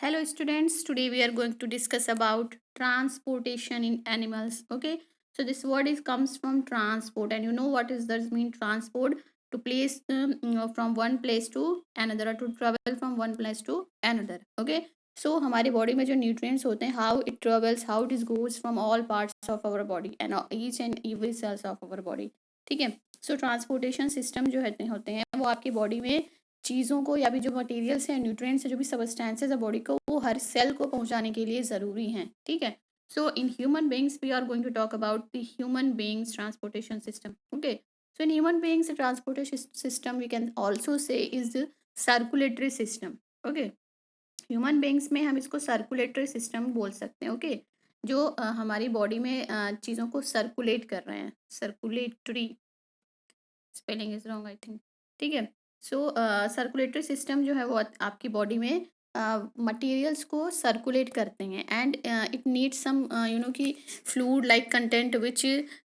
Hello students, today we are going to discuss about transportation in animals. Okay, so this word is comes from transport, and you know what is does mean transport, to place from one place to another, or to travel from one place to another. Okay, so हमारी body में जो nutrients होते हैं, how it travels, how it goes from all parts of our body and each and every cells of our body. ठीक है, so transportation system जो होते हैं वो आपकी बॉडी में चीज़ों को या भी जो मटेरियल्स हैं, न्यूट्रिएंट्स है, जो भी सबस्टेंसेस है बॉडी को, वो हर सेल को पहुंचाने के लिए ज़रूरी हैं। ठीक है, so in human beings we are going to talk about the human beings transportation system. Okay, so in human beings transportation system we can also say is the circulatory system. Okay, human beings में हम इसको circulatory system बोल सकते हैं। Okay, जो हमारी body में चीज़ों को सर्कुलेट कर रहे हैं, circulatory, spelling is wrong I think. ठीक है, सो सर्कुलेटरी सिस्टम जो है वो आपकी बॉडी में मटेरियल्स को सर्कुलेट करते हैं, एंड इट नीड्स सम कि fluid like content which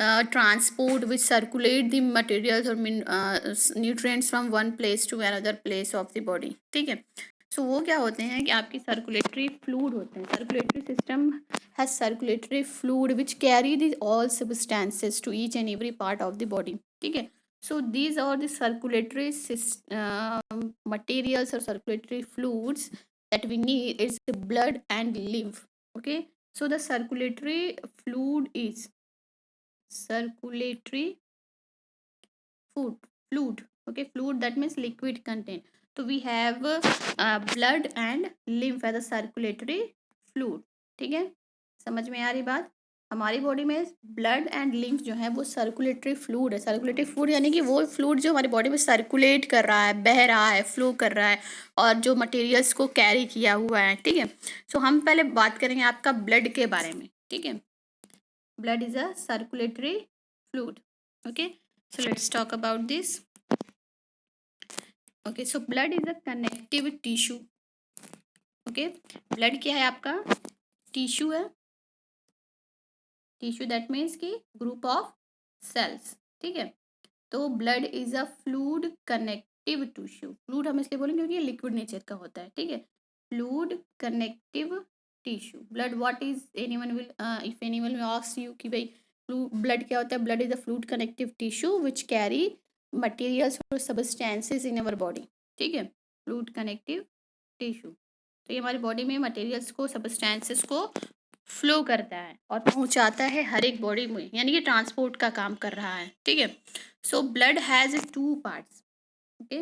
transport which circulate the materials और nutrients from one place to another place of the body. ठीक है, सो वो क्या होते हैं कि आपकी सर्कुलेटरी फ्लूड होते हैं। Circulatory system has circulatory fluid which carry the all substances to each and every part of the body. ठीक है, so these are the circulatory materials or circulatory fluids that we need. It's the blood and lymph. Okay, so the circulatory fluid is circulatory fluid. Okay, fluid, that means liquid content. So we have blood and lymph as a circulatory fluid. ठीक है, समझ में आ रही बात? हमारी body में blood and lymph जो है वो सर्कुलेटरी फ्लूड है। सर्कुलेटरी फ्लूड यानी कि वो फ्लूड जो हमारी बॉडी में सर्कुलेट कर रहा है, बह रहा है, फ्लो कर रहा है, और जो मटेरियल्स को कैरी किया हुआ है। ठीक है, सो हम पहले बात करेंगे आपका ब्लड के बारे में। ठीक है, blood is a circulatory fluid. Okay, so let's talk about this. Okay, so blood is a connective tissue. Okay, blood क्या है आपका? टिश्यू है। टिश्यू दैट मीन्स कि ग्रुप ऑफ सेल्स। ठीक है, तो blood is a fluid connective tissue. Fluid हम इसलिए बोलेंगे क्योंकि ये लिक्विड नेचर का होता है। ठीक है, fluid connective tissue. Blood what is, anyone will if anyone will ask you कि भाई ब्लड क्या होता है? Blood is a fluid connective tissue which carry materials और सबस्टेंसेस इन अवर बॉडी। ठीक है, फ्लूड कनेक्टिव टिश्यू, तो ये हमारी बॉडी में मटेरियल्स को, सबस्टेंसेस को फ्लो करता है और पहुंचाता है हर एक बॉडी में, यानी कि ट्रांसपोर्ट का काम कर रहा है। ठीक है, so blood has two parts. Okay,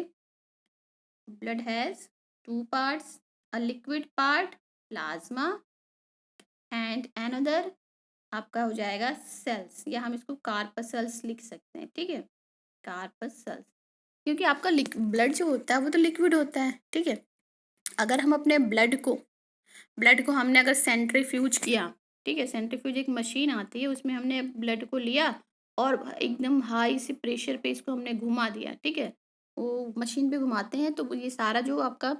blood has two parts, a liquid part plasma and another आपका हो जाएगा सेल्स, या हम इसको कार्पसल्स लिख सकते हैं। ठीक है, कार्पसल्स, क्योंकि आपका ब्लड जो होता है वो तो लिक्विड होता है। ठीक है, अगर हम अपने ब्लड को हमने अगर सेंट्रीफ्यूज किया, ठीक है, सेंट्रीफ्यूज एक मशीन आती है, उसमें हमने ब्लड को लिया और एकदम हाई से प्रेशर पे इसको हमने घुमा दिया। ठीक है, वो मशीन पे घुमाते हैं तो ये सारा जो आपका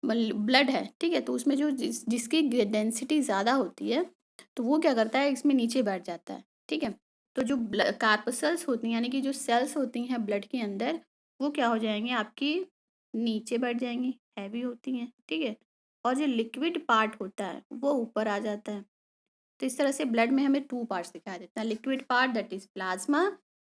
ब्लड है, ठीक है, तो उसमें जो जिसकी डेंसिटी ज़्यादा होती है तो वो क्या करता है, इसमें नीचे बैठ जाता है। ठीक है, तो जो कार्पसल्स होती हैं, यानी कि जो सेल्स होती हैं ब्लड के अंदर, वो क्या हो जाएंगे, आपकी नीचे बैठ जाएंगी, हैवी होती हैं। ठीक है, और जो लिक्विड पार्ट होता है वो ऊपर आ जाता है। तो इस तरह से ब्लड में हमें टू पार्ट्स दिखाई देता है, liquid part that is plasma,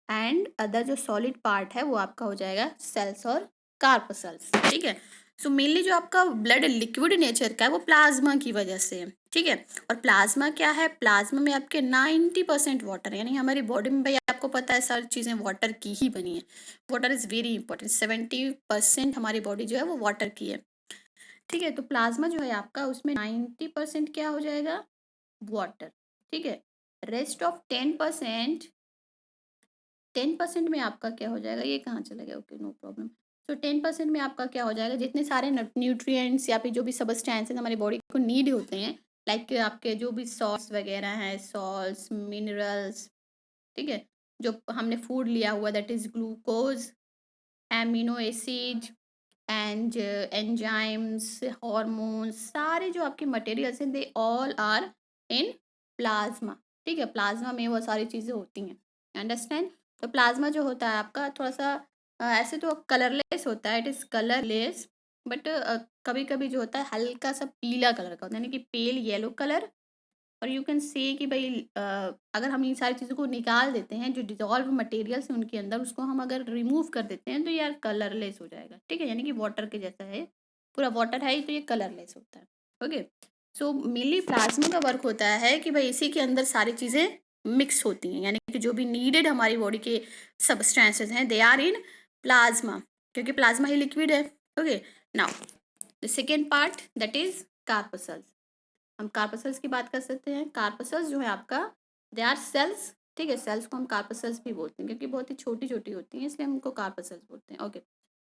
and other जो सॉलिड पार्ट है वो आपका हो जाएगा सेल्स और कार्पसल्स। ठीक है, सो मेनली जो आपका ब्लड लिक्विड नेचर का है वो प्लाज्मा की वजह से है। ठीक है, और प्लाज्मा क्या है? प्लाज्मा में आपके 90% वाटर, यानी हमारी बॉडी में, भाई आपको पता है सारी चीज़ें वाटर की ही बनी है। Water is very important. 70% हमारी बॉडी जो है वो वाटर की है। ठीक है, तो प्लाज्मा जो है आपका, उसमें 90% क्या हो जाएगा, वाटर। ठीक है, रेस्ट ऑफ 10% में आपका क्या हो जाएगा, ये कहाँ चला गया, ओके नो प्रॉब्लम। तो 10% में आपका क्या हो जाएगा, जितने सारे न्यूट्रिएंट्स या फिर जो भी सबस्टेंसेस हमारी बॉडी को नीड होते हैं, लाइक आपके जो भी सॉल्ट्स वगैरह हैं, सॉल्ट्स, मिनरल्स, ठीक है, जो हमने फूड लिया हुआ, that is glucose, amino acid and enzymes, hormones, सारे जो आपके मटेरियल्स हैं, they all are in plasma. ठीक है, प्लाज्मा में वो सारी चीज़ें होती हैं, अंडरस्टैंड। तो प्लाज्मा जो होता है आपका थोड़ा सा ऐसे तो कलरलेस होता है, इट इज़ कलरलेस, बट कभी कभी जो होता है हल्का सा पीला कलर का होता है, यानी कि पेल येलो कलर। और यू कैन से कि भाई अगर हम इन सारी चीज़ों को निकाल देते हैं, जो डिजॉल्व मटेरियल्स हैं उनके अंदर, उसको हम अगर रिमूव कर देते हैं तो यार कलरलेस हो जाएगा, ठीक है, यानी कि वाटर के जैसा है, पूरा वाटर है ही तो ये कलरलेस होता है। ओके, सो मेनली प्लाज्मा का वर्क होता है कि भाई इसी के अंदर सारी चीज़ें मिक्स होती हैं, यानी कि जो भी नीडेड हमारी बॉडी के सब्सटेंसेस हैं दे आर इन प्लाज्मा, क्योंकि प्लाज्मा ही लिक्विड है। Okay, now the second part that is corpuscles. हम कार्पसल्स की बात कर सकते हैं। कार्पसल्स जो है आपका, दे आर सेल्स, ठीक है, सेल्स को हम कार्पसल्स भी बोलते हैं क्योंकि बहुत ही छोटी छोटी होती हैं, इसलिए हम उनको कार्पसल्स बोलते हैं। ओके,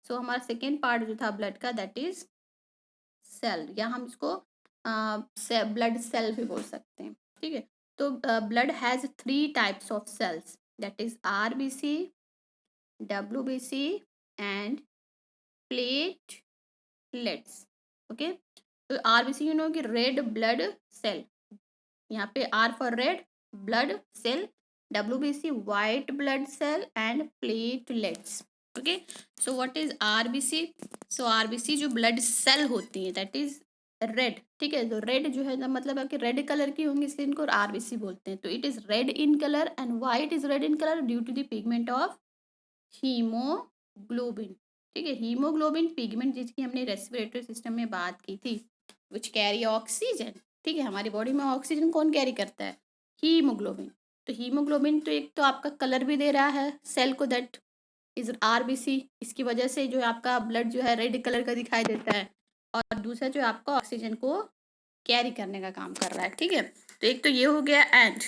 सो हमारा सेकेंड पार्ट जो था ब्लड का दैट इज सेल, या हम इसको ब्लड सेल भी बोल सकते हैं, ठीक है। तो blood has 3 types of cells, that is RBC, WBC and platelets. Okay, तो आरबीसी यू नो कि रेड ब्लड सेल, यहाँ पे R for red blood cell, WBC white blood cell and platelets. Okay, so what is RBC? So RBC जो blood cell होती है that is red, ठीक है, तो रेड जो है ना मतलब है कि रेड कलर की होंगी, इसलिए इनको आरबीसी बोलते हैं। तो it is red in colour and white is red in colour due to the pigment of haemoglobin, ठीक है, हीमोग्लोबिन पिगमेंट जिसकी हमने रेस्पिरेटरी सिस्टम में बात की थी, विच कैरी ऑक्सीजन, ठीक है, हमारी बॉडी में ऑक्सीजन कौन कैरी करता है? हीमोग्लोबिन। तो हीमोग्लोबिन तो एक तो आपका कलर भी दे रहा है सेल को, दैट इज आरबीसी, इसकी वजह से जो है आपका ब्लड जो है रेड कलर का दिखाई देता है, और दूसरा जो है आपका ऑक्सीजन को कैरी करने का काम कर रहा है, ठीक है। तो एक तो ये हो गया, एंड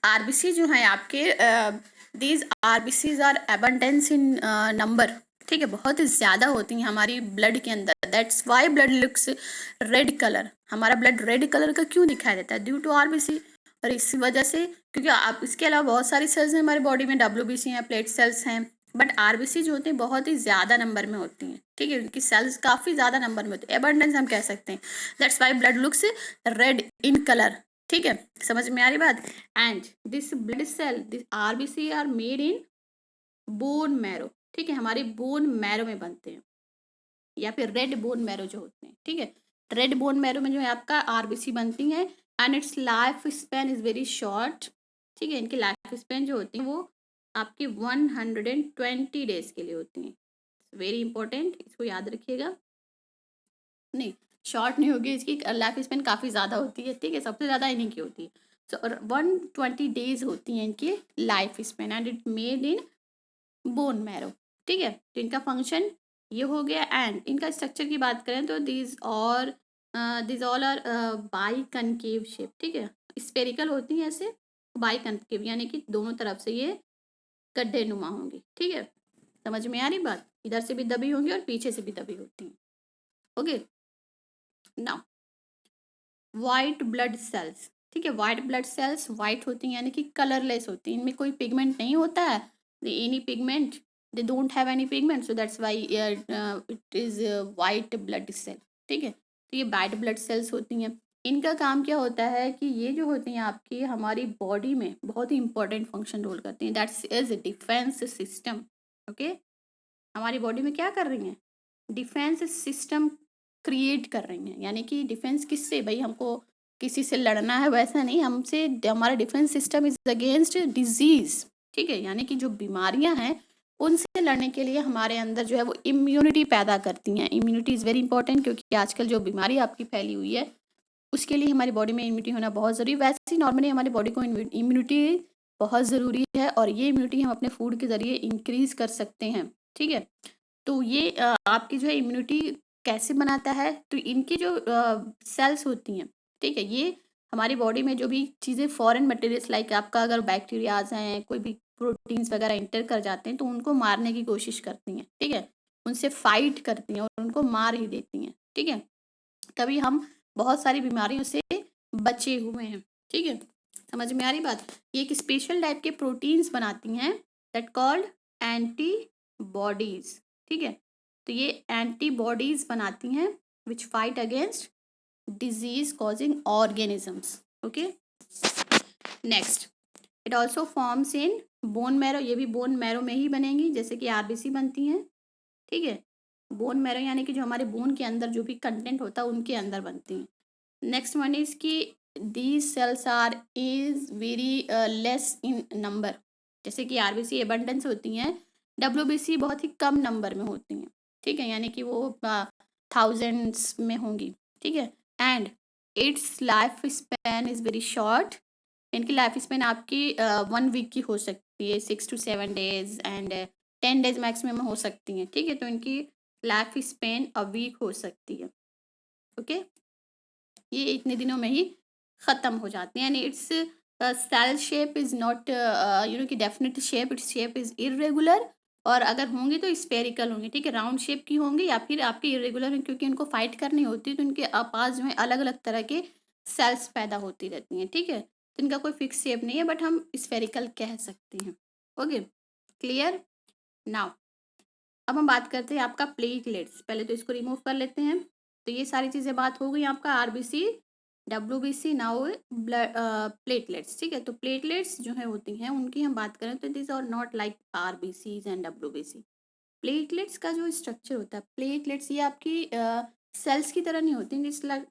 आरबीसी जो है आपके, these RBCs are abundance in number, ठीक है, बहुत ही ज़्यादा होती हैं हमारी ब्लड के अंदर, that's why blood looks red colour. हमारा ब्लड रेड कलर का क्यों दिखाई देता है? Due to RBC. और इसी वजह से, क्योंकि आप इसके अलावा बहुत सारी सेल्स हैं हमारी बॉडी में, डब्ल्यूबीसी हैं, प्लेट सेल्स हैं, बट आरबीसी जो होते हैं बहुत ही ज़्यादा नंबर में होती हैं, ठीक है, उनकी सेल्स काफ़ी ज़्यादा नंबर में होती है, एबंडेंस हम कह सकते हैं, that's why blood looks red in colour, ठीक है, समझ में आ रही बात। And this blood cell, this RBC are made in bone marrow, ठीक है, हमारे बोन मैरो में बनते हैं, या फिर रेड बोन मैरो जो होते हैं, ठीक है, रेड बोन मैरो में जो है आपका आरबीसी बनती है, and it's life span is very short, ठीक है, इनकी लाइफ स्पैन जो होती है वो आपकी 120 डेज के लिए होती हैं, वेरी इंपॉर्टेंट, इसको याद रखिएगा। नहीं, शॉर्ट नहीं होगी, इसकी लाइफ स्पेन काफ़ी ज़्यादा होती है, ठीक है, सबसे ज़्यादा इन्हीं की होती है। सो 120 डेज होती हैं इनकी life span, and it made in bone marrow, ठीक है। तो इनका फंक्शन ये हो गया, एंड इनका स्ट्रक्चर की बात करें तो this all are biconcave shape, ठीक है, स्पेरिकल होती हैं ऐसे, बाई कनकेव यानी कि दोनों तरफ से ये गड्ढे नुमा होंगी, ठीक है, समझ में आ रही बात, इधर से भी दबी होंगी और पीछे से भी दबी होती हैं। Okay, now white blood cells, ठीक है, वाइट ब्लड सेल्स वाइट होती हैं यानी कि कलरलेस होती हैं, इनमें कोई पिगमेंट नहीं होता है, any pigment, they don't have any pigment, so that's why it is white blood cell, ठीक है। तो ये वाइट ब्लड सेल्स होती हैं, इनका काम क्या होता है कि ये जो होती हैं आपकी हमारी बॉडी में बहुत ही इंपॉर्टेंट फंक्शन रोल करती हैं, that's is defence system. Okay, हमारी बॉडी में क्या कर रही हैं? डिफेंस सिस्टम क्रिएट कर रही हैं, यानी कि डिफेंस किससे? भाई हमको किसी से लड़ना है वैसा नहीं, हमसे हमारा defence system is against disease, ठीक है, यानी कि जो बीमारियां हैं उनसे लड़ने के लिए हमारे अंदर जो है वो इम्यूनिटी पैदा करती हैं। इम्यूनिटी इज़ वेरी इंपॉर्टेंट, क्योंकि आजकल जो बीमारी आपकी फैली हुई है उसके लिए हमारी बॉडी में इम्यूनिटी होना बहुत ज़रूरी है। वैसे ही नॉर्मली हमारी बॉडी को इम्यूनिटी बहुत ज़रूरी है, और ये इम्यूनिटी हम अपने फूड के ज़रिए इंक्रीज कर सकते हैं, ठीक है। तो ये आपकी जो है इम्यूनिटी कैसे बनाता है? तो इनकी जो सेल्स होती हैं, ठीक है, ये हमारी बॉडी में जो भी चीज़ें फॉरेन मटेरियल्स लाइक आपका अगर बैक्टीरियाज हैं, कोई भी प्रोटीन्स वगैरह इंटर कर जाते हैं तो उनको मारने की कोशिश करती हैं, ठीक है, उनसे फाइट करती हैं और उनको मार ही देती हैं, ठीक है। तभी हम बहुत सारी बीमारियों से बचे हुए हैं, ठीक है, समझ में आ रही बात। ये एक स्पेशल टाइप के प्रोटीन्स बनाती हैं दैट कॉल्ड एंटीबॉडीज, ठीक है, तो ये एंटीबॉडीज बनाती हैं which fight against disease causing organisms. Okay, next, it also forms in bone marrow, ये भी बोन मैरो में ही बनेंगी जैसे कि आरबीसी बनती हैं, ठीक है। बोन मैरो यानी कि जो हमारे बोन के अंदर जो भी कंटेंट होता है उनके अंदर बनती हैं। नेक्स्ट वन इज कि these cells are is very less in number. जैसे कि आरबीसी एबंडेंस होती हैं, डब्ल्यूबीसी बहुत ही कम नंबर में होती हैं, ठीक है, यानी कि वो थाउजेंड्स में होंगी, ठीक है। And it's life span is very short. इनकी लाइफ स्पैन आपकी 1 वीक की हो सकती है, 6 to 7 days, and 10 days maximum हो सकती हैं, ठीक है। तो इनकी लाइफ स्पैन वीक हो सकती है, ओके। ये इतने दिनों में ही ख़त्म हो जाती हैं। And its cell shape is not कि definite shape, its shape is irregular. और अगर होंगी तो स्फेरिकल होंगी, ठीक है, राउंड शेप की होंगी या फिर आपकी इरेगुलर होंगी, क्योंकि इनको फाइट करनी होती है तो इनके पास जो है अलग अलग तरह के सेल्स पैदा होती रहती हैं, ठीक है। तो इनका कोई फिक्स शेप नहीं है, बट हम स्फेरिकल कह सकते हैं, ओके, क्लियर। नाउ अब हम बात करते हैं आपका प्लेटलेट्स। पहले तो इसको रिमूव कर लेते हैं। तो ये सारी चीज़ें बात हो गई आपका RBC, WBC, now blood platelets, ठीक है। तो प्लेटलेट्स जो है होती हैं उनकी हम बात करें तो this are not like RBCs and WBC. Platelets का जो स्ट्रक्चर होता है, प्लेटलेट्स ये आपकी सेल्स की तरह नहीं होती,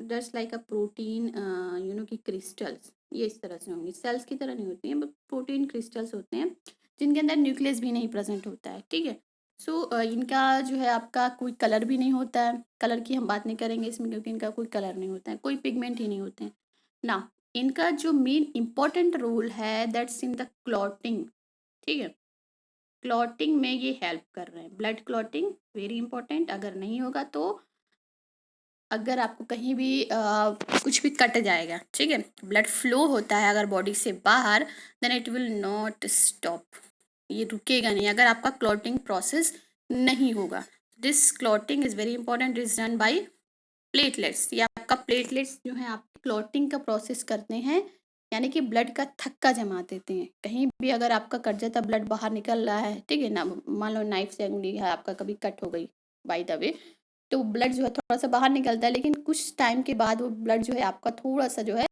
जस्ट लाइक अ प्रोटीन कि क्रिस्टल्स, ये इस तरह से होंगी, सेल्स की तरह नहीं होती हैं, बट प्रोटीन क्रिस्टल्स होते हैं जिनके अंदर न्यूक्लियस भी नहीं प्रेजेंट होता है, ठीक है। सो इनका जो है आपका कोई कलर भी नहीं होता है। कलर की हम बात नहीं करेंगे इसमें, क्योंकि इनका कोई कलर नहीं होता है, कोई पिगमेंट ही नहीं होते हैं ना। इनका जो मेन इंपॉर्टेंट रोल है दैट्स इन द क्लॉटिंग, ठीक है। क्लॉटिंग में ये हेल्प कर रहे हैं, ब्लड क्लॉटिंग वेरी इंपॉर्टेंट। अगर नहीं होगा तो अगर आपको कहीं भी कुछ भी कट जाएगा, ठीक है, ब्लड फ्लो होता है अगर बॉडी से बाहर, then it will not stop, ये रुकेगा नहीं अगर आपका क्लॉटिंग प्रोसेस नहीं होगा। This clotting is very important, is done by platelets. ये आपका प्लेटलेट्स जो है आप क्लॉटिंग का प्रोसेस करते हैं, यानी कि ब्लड का थक्का जमा देते हैं। कहीं भी अगर आपका कट जाता, ब्लड बाहर निकल रहा है, ठीक है ना, मान लो नाइफ से उंगली है आपका कभी कट हो गई बाय द वे, तो ब्लड जो है थोड़ा सा बाहर निकलता है, लेकिन कुछ टाइम के बाद वो ब्लड जो है आपका थोड़ा सा जो है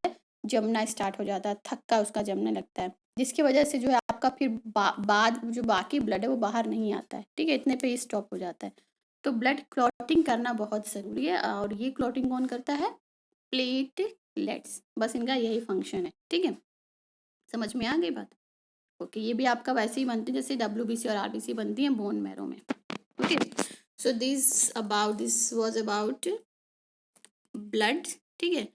जमना स्टार्ट हो जाता है, थक्का उसका जमने लगता है, जिसकी वजह से जो है आपका फिर बाद जो बाकी ब्लड है वो बाहर नहीं आता है, ठीक है, इतने पे ही स्टॉप हो जाता है। तो ब्लड क्लॉटिंग करना बहुत ज़रूरी है, और ये क्लॉटिंग कौन करता है? प्लेटलेट्स, बस इनका यही फंक्शन है, ठीक है। समझ में आ गई बात? ओके, ये भी आपका वैसे ही बनती है जैसे डब्ल्यूबीसी और आरबीसी बनती हैं बोन मैरो में, okay. So this was about blood, ठीक है।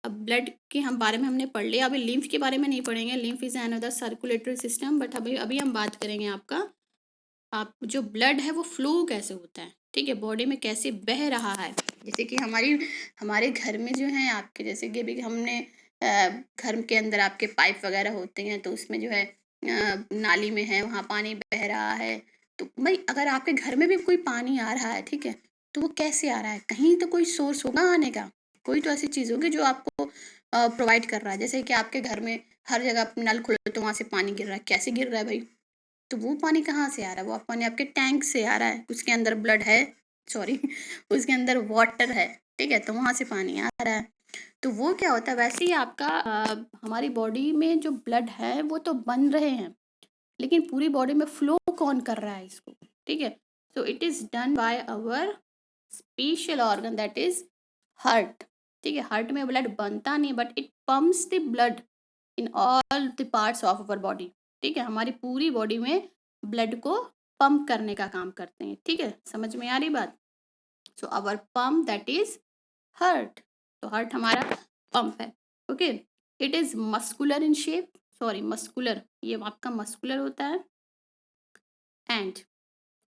अब ब्लड के हम बारे में हमने पढ़ लिया, अभी लिम्फ के बारे में नहीं पढ़ेंगे, lymph is another circulatory system, but अभी अभी हम बात करेंगे आपका आप जो ब्लड है वो फ्लो कैसे होता है, ठीक है, बॉडी में कैसे बह रहा है। जैसे कि हमारे घर में जो है आपके, जैसे कि अभी हमने घर के अंदर आपके पाइप वगैरह होते हैं, तो उसमें जो है नाली में है वहाँ पानी बह रहा है। तो भाई अगर आपके घर में भी कोई पानी आ रहा है, ठीक है, तो वो कैसे आ रहा है? कहीं तो कोई सोर्स होगा आने का, कोई तो ऐसी चीज़ होगी जो आपको प्रोवाइड कर रहा है। जैसे कि आपके घर में हर जगह नल खोलो तो वहाँ से पानी गिर रहा है, कैसे गिर रहा है भाई? तो वो पानी कहाँ से आ रहा है? वो पानी आपके टैंक से आ रहा है, उसके अंदर ब्लड है, सॉरी उसके अंदर वाटर है, ठीक है, तो वहाँ से पानी आ रहा है। तो वो क्या होता है, वैसे ही आपका हमारी बॉडी में जो ब्लड है वो तो बन रहे हैं, लेकिन पूरी बॉडी में फ्लो कौन कर रहा है इसको, ठीक है। So it is done by our special organ that is heart, ठीक है। हार्ट में ब्लड बनता नहीं, but it pumps the blood in all the parts of our body, ठीक है, हमारी पूरी बॉडी में ब्लड को पंप करने का काम करते हैं, ठीक है, समझ में आ रही बात। सो अवर पंप दैट इज हार्ट, तो हार्ट हमारा पंप है, okay. It is muscular in shape, sorry muscular, ये आपका मस्कुलर होता है, एंड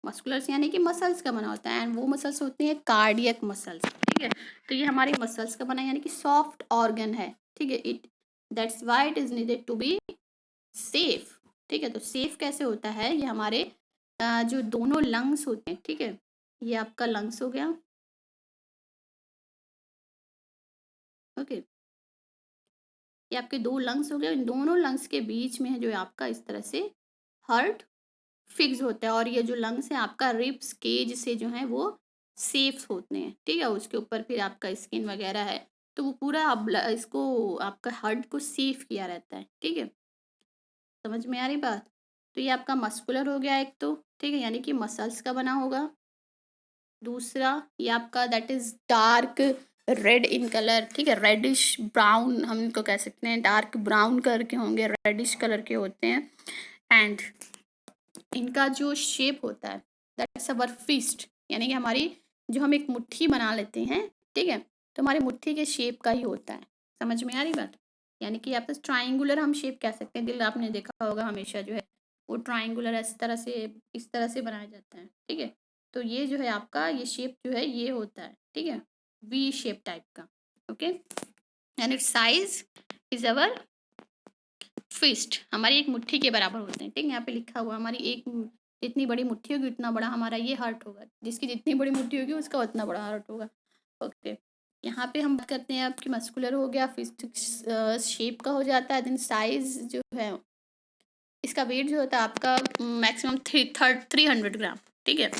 मस्कुलर्स यानी कि मसल्स का बना होता है, एंड वो मसल्स होती हैं कार्डियक मसल्स, ठीक है। तो ये हमारे मसल्स का बना यानी कि सॉफ्ट ऑर्गन है, ठीक है। It that's why it is needed to be safe, ठीक है। तो सेफ कैसे होता है, ये हमारे जो दोनों लंग्स होते हैं, ठीक है, ये आपका लंग्स हो गया, ओके, ये आपके दो लंग्स हो गए, इन दोनों लंग्स के बीच में है जो है आपका इस तरह से हार्ट फिक्स होता है, और ये जो लंग्स है आपका रिब्स केज से जो है वो सेफ होते हैं, ठीक है, उसके ऊपर फिर आपका स्किन वगैरह है, तो वो पूरा इसको आपका हार्ट को सेफ किया रहता है, ठीक है, समझ में आ रही बात। तो ये आपका मस्कुलर हो गया एक तो, ठीक है, यानी कि मसल्स का बना होगा, दूसरा ये आपका that is dark red in colour, ठीक है, रेडिश ब्राउन हम इनको कह सकते हैं, डार्क ब्राउन कलर के होंगे, रेडिश कलर के होते हैं। एंड इनका जो शेप होता है दैट्स अवर फिस्ट, यानी कि हमारी जो हम एक मुट्ठी बना लेते हैं, ठीक है, तो हमारे मुट्ठी के शेप का ही होता है। समझ में आ रही बात? यानी कि आप ट्राइंगुलर हम शेप कह सकते हैं। दिल आपने देखा होगा हमेशा जो है वो ट्राइंगुलर इस तरह से बनाया जाता है, ठीक है। तो ये जो है आपका ये शेप जो है ये होता है, ठीक है, वी शेप टाइप का। Okay, and its size is our fist, हमारी एक मुट्ठी के बराबर होते हैं, ठीक है। यहाँ पे लिखा हुआ हमारी एक जितनी बड़ी मुट्ठी होगी उतना बड़ा हमारा ये हार्ट होगा, जिसकी जितनी बड़ी मुट्ठी होगी उसका उतना बड़ा हार्ट होगा। ओके, यहाँ पे हम बात करते हैं आपकी मस्कुलर हो गया, फिस्ट शेप का हो जाता है, देन साइज जो है इसका वेट जो होता है आपका मैक्सिमम 300 ग्राम, ठीक है,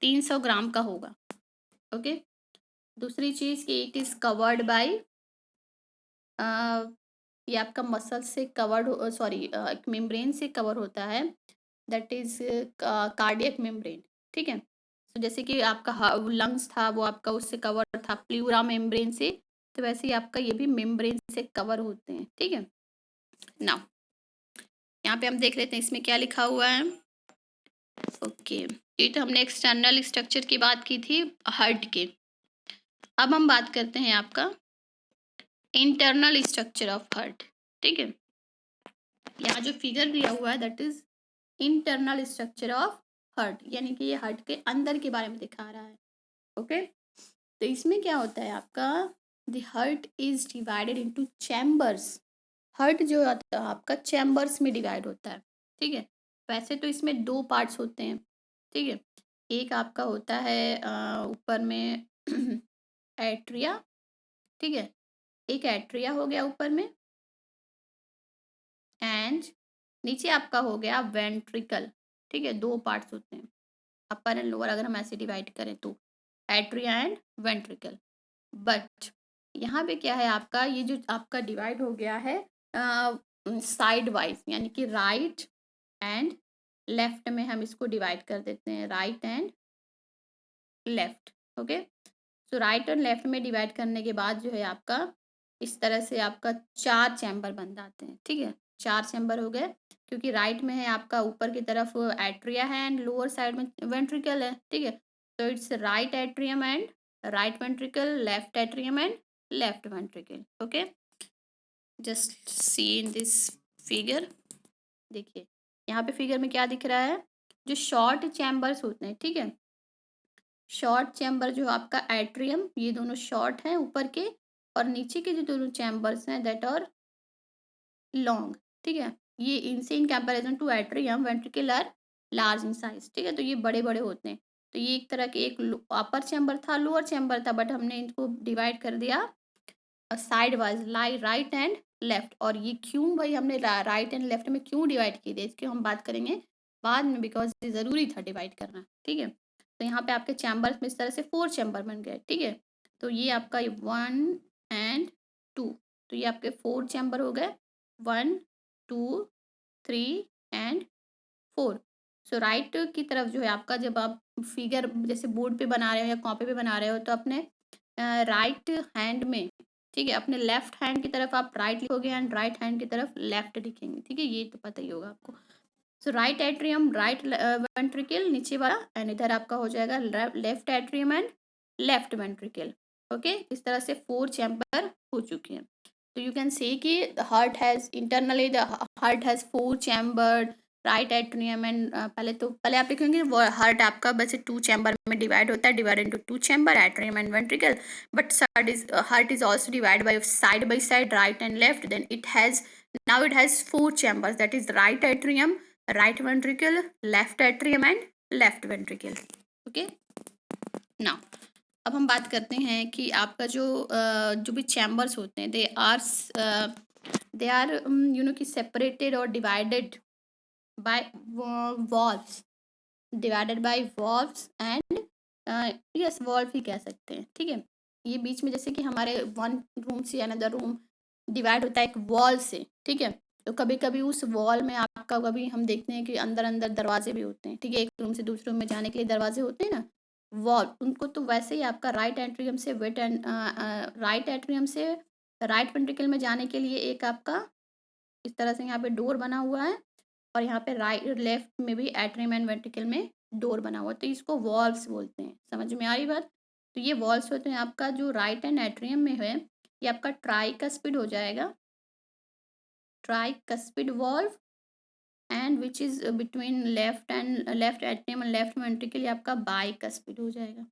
300 ग्राम का होगा। ओके, दूसरी चीज़ कि इट इज़ कवर्ड बाय ये आपका मसल से कवर्ड, सॉरी एक मेम्ब्रेन से कवर होता है, दैट इज कार्डियक मेम्ब्रेन, ठीक है। तो जैसे कि आपका लंग्स था वो आपका उससे कवर था प्लूरा मेम्ब्रेन से, तो वैसे ही आपका ये भी मेम्ब्रेन से कवर होते हैं, ठीक है। नाउ यहाँ पे हम देख लेते हैं इसमें क्या लिखा हुआ है। ओके, ये तो हमने एक्सटर्नल स्ट्रक्चर की बात की थी हार्ट के। अब हम बात करते हैं आपका इंटरनल स्ट्रक्चर ऑफ हार्ट, ठीक है। यहाँ जो फिगर दिया हुआ है that is internal structure of heart, यानी कि ये हार्ट के अंदर के बारे में दिखा रहा है। ओके, तो इसमें क्या होता है आपका the heart is divided into chambers. Heart जो होता है आपका चैम्बर्स में डिवाइड होता है, ठीक है। वैसे तो इसमें दो पार्ट्स होते हैं, ठीक है। एक आपका होता है ऊपर में एट्रिया, ठीक है, एक एट्रिया हो गया ऊपर में, एंड नीचे आपका हो गया वेंट्रिकल, ठीक है। दो पार्ट्स होते हैं अपर एंड लोअर, अगर हम ऐसे डिवाइड करें तो एट्रिया एंड वेंट्रिकल। बट यहाँ पे क्या है आपका ये जो आपका डिवाइड हो गया है साइड वाइज, यानी कि राइट एंड लेफ्ट में हम इसको डिवाइड कर देते हैं, right and left. Okay, so right and left में डिवाइड करने के बाद जो है आपका इस तरह से आपका 4 चैम्बर बन जाते हैं, ठीक है। 4 चैम्बर हो गए, क्योंकि राइट में है आपका ऊपर की तरफ एट्रिया है एंड लोअर साइड में वेंट्रिकल है, ठीक है। तो it's right atrium and right ventricle, left atrium and left ventricle. Okay, just see in this figure. देखिए यहाँ पे फिगर में क्या दिख रहा है, जो शॉर्ट चैम्बर्स होते हैं, ठीक है। शॉर्ट चैम्बर जो आपका एट्रियम, ये दोनों शॉर्ट हैं ऊपर के, और नीचे के जो दोनों चैम्बर्स हैं दैट आर लॉन्ग, ठीक है। ये इनसे in comparison to atrium ventricle are large in size, ठीक है। तो ये बड़े बड़े होते हैं। तो ये एक तरह के एक अपर चैम्बर था, लोअर चैम्बर था, बट हमने इनको डिवाइड कर दिया side wise, lie right and left. और ये क्यों भाई हमने राइट एंड लेफ्ट में क्यों डिवाइड किए थे इसकी हम बात करेंगे बाद में, बिकॉज ये ज़रूरी था डिवाइड करना, ठीक है। तो यहाँ पे आपके चैम्बर्स में इस तरह से 4 चैम्बर बन गए, ठीक है। तो ये आपका 1 एंड 2, तो ये आपके 4 चैम्बर हो गए, 1 2 3 एंड 4। सो राइट की तरफ जो है आपका, जब आप फिगर जैसे बोर्ड पे बना रहे हो या कॉपी पे बना रहे हो तो अपने राइट हैंड में, ठीक है, अपने लेफ्ट हैंड की तरफ आप राइट लिखोगे एंड राइट हैंड की तरफ लेफ्ट लिखेंगे, ठीक है। ये तो पता ही होगा आपको। सो राइट एट्रियम राइट वेंट्रिकल नीचे वाला, एंड इधर आपका हो जाएगा left atrium and left ventricle. Okay, इस तरह से 4 चैम्बर हो चुके हैं। तो यू कैन से कि heart has internally the heart has 4 chamber right atrium and पहले आप लिखेंगे हार्ट आपका वैसे 2 चैम्बर में डिवाइड होता है, divide into 2 chamber atrium and ventricle, but heart is also divided by side right and left, then now it has 4 chambers, that is right atrium, right ventricle, left atrium and left ventricle। okay, now अब हम बात करते हैं कि आपका जो भी chambers होते हैं दे आर कि सेपरेटेड और divided by valves, divided by valves and yes valve ही कह सकते हैं, ठीक है। ये बीच में जैसे कि हमारे वन रूम से अनदर रूम डिवाइड होता है एक वॉल से, ठीक है। तो कभी कभी उस वॉल में आपका कभी हम देखते हैं कि अंदर अंदर दरवाजे भी होते हैं, ठीक है। एक रूम से दूसरे रूम में जाने के लिए दरवाजे होते हैं ना, वॉल्व, उनको तो वैसे ही आपका राइट एट्रियम से राइट वेंट्रिकल में जाने के लिए एक आपका इस तरह से यहाँ पे डोर बना हुआ है, और यहाँ पे राइट लेफ्ट में भी एट्रियम एंड वेंट्रिकल में डोर बना हुआ है, तो इसको वॉल्व्स बोलते हैं। समझ में आ रही बात? तो ये वॉल्व्स होते हैं आपका जो राइट एंड एट्रियम में है, ये आपका ट्राइकस्पिड हो जाएगा, tricuspid valve, and which is between left atrium and left ventricle ये आपका बाइकस्पिड हो जाएगा।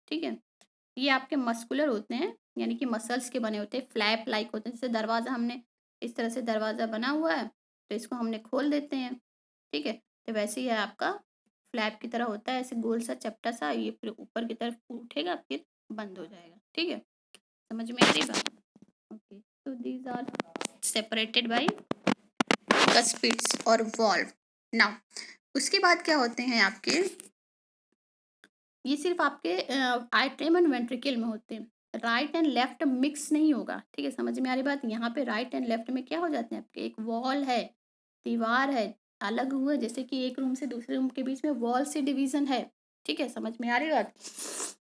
ठीक है, ये आपके मस्कुलर होते हैं, यानी कि मसल्स के बने होते हैं, फ्लैप लाइक होते हैं। जैसे दरवाज़ा हमने इस तरह से दरवाज़ा बना हुआ है, तो इसको हमने खोल देते हैं। ठीक है, तो वैसे ही है आपका फ्लैप की तरह होता है, ऐसे गोल सा चपटा सा, ये फिर ऊपर की तरफ उठेगा फिर बंद हो जाएगा। ठीक है, समझ में आ रही बात? ओके, तो दीज आर सेपरेटेड बाय कस्पिड्स और वॉल्व। नाउ उसके बाद क्या होते हैं आपके, ये सिर्फ आपके एट्रियम एंड वेंट्रिकल में होते हैं, राइट एंड लेफ्ट मिक्स नहीं होगा। ठीक है, समझ में आ रही बात? यहाँ पे राइट एंड लेफ्ट में क्या हो जाते हैं आपके, एक वॉल है, दीवार है, अलग हुआ, जैसे कि एक रूम से दूसरे रूम के बीच में वॉल से डिवीजन है। ठीक है, समझ में आ रही बात?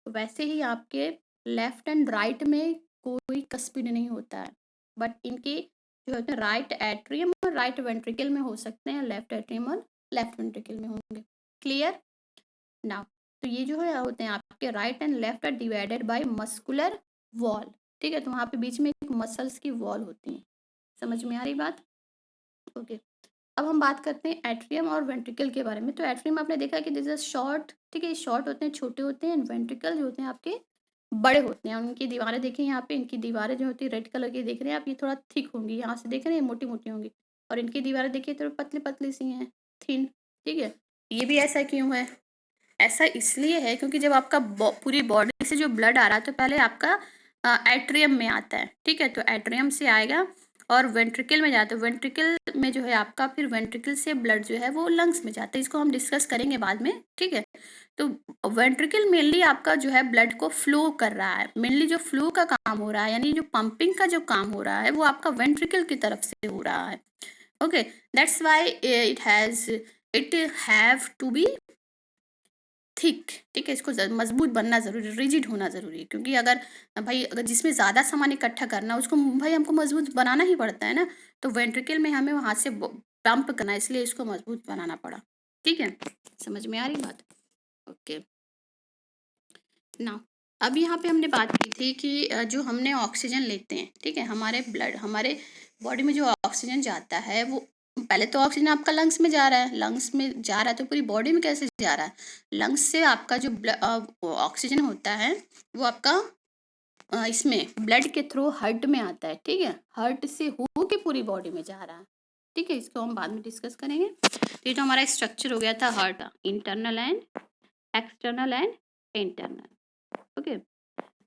वैसे ही आपके लेफ्ट एंड राइट में कोई कस्पिड नहीं होता है, बट इनके जो होते हैं राइट एट्रियम और राइट वेंट्रिकल में हो सकते हैं, लेफ्ट एट्रियम और लेफ्ट वेंट्रिकल में होंगे। क्लियर? नाउ तो ये जो है होते हैं आपके right and left are divided by muscular wall. ठीक है, तो वहाँ पे बीच में एक मसल्स की वॉल होती है। समझ में आ रही बात? ओके, अब हम बात करते हैं एट्रियम और वेंट्रिकल के बारे में। तो एट्रियम आपने देखा कि दिस इज शॉर्ट, ठीक है, शॉर्ट होते हैं, छोटे होते हैं, एंड वेंट्रिकल जो होते हैं आपके बड़े होते हैं। उनकी दीवारें देखें यहाँ पे, इनकी दीवारें जो होती है रेड कलर की देख रहे हैं आप, ये थोड़ा थिक होंगी, यहाँ से देख रहे हैं मोटी मोटी होंगी, और इनकी दीवारें देखिए तो पतली पतली सी हैं, थिन। ठीक है, ये भी ऐसा क्यों है? ऐसा इसलिए है क्योंकि जब आपका पूरी बॉडी से जो ब्लड आ रहा है तो पहले आपका एट्रियम में आता है। ठीक है, तो एट्रियम से आएगा और वेंट्रिकल में जाता है, वेंट्रिकल में जो है आपका फिर वेंट्रिकल से ब्लड जो है वो लंग्स में जाता है, इसको हम डिस्कस करेंगे बाद में। ठीक है, तो वेंट्रिकल मेनली आपका जो है ब्लड को फ्लो कर रहा है, मेनली जो फ्लो का काम हो रहा है, यानी जो पंपिंग का जो काम हो रहा है वो आपका वेंट्रिकल की तरफ से हो रहा है। Okay, that's why it have to be thick. ठीक है, इसको मजबूत बनना जरूरी, रिजिड होना जरूरी है, क्योंकि अगर जिसमें ज़्यादा सामान इकट्ठा करना उसको भाई हमको मजबूत बनाना ही पड़ता है ना, तो वेंट्रिकल में हमें वहाँ से पंप करना, इसलिए इसको मजबूत बनाना पड़ा। ठीक है, समझ में आ रही बात? ओके, ना अब यहाँ पे हमने बात की थी कि जो हमने ऑक्सीजन लेते हैं, ठीक है, हमारे बॉडी में जो ऑक्सीजन जाता है वो पहले तो ऑक्सीजन आपका लंग्स में जा रहा है, लंग्स में जा रहा है तो पूरी बॉडी में कैसे जा रहा है? लंग्स से आपका जो ऑक्सीजन होता है वो आपका इसमें ब्लड के थ्रू हार्ट में आता है। ठीक है, हार्ट से हो के पूरी बॉडी में जा रहा है। ठीक है, इसको हम बाद में डिस्कस करेंगे। तो ये तो हमारा स्ट्रक्चर हो गया था heart, internal and external and internal. Okay,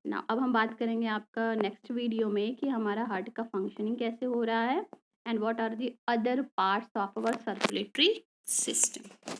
ना अब हम बात करेंगे आपका नेक्स्ट वीडियो में कि हमारा हार्ट का फंक्शनिंग कैसे हो रहा है, and what are the other parts of our circulatory system.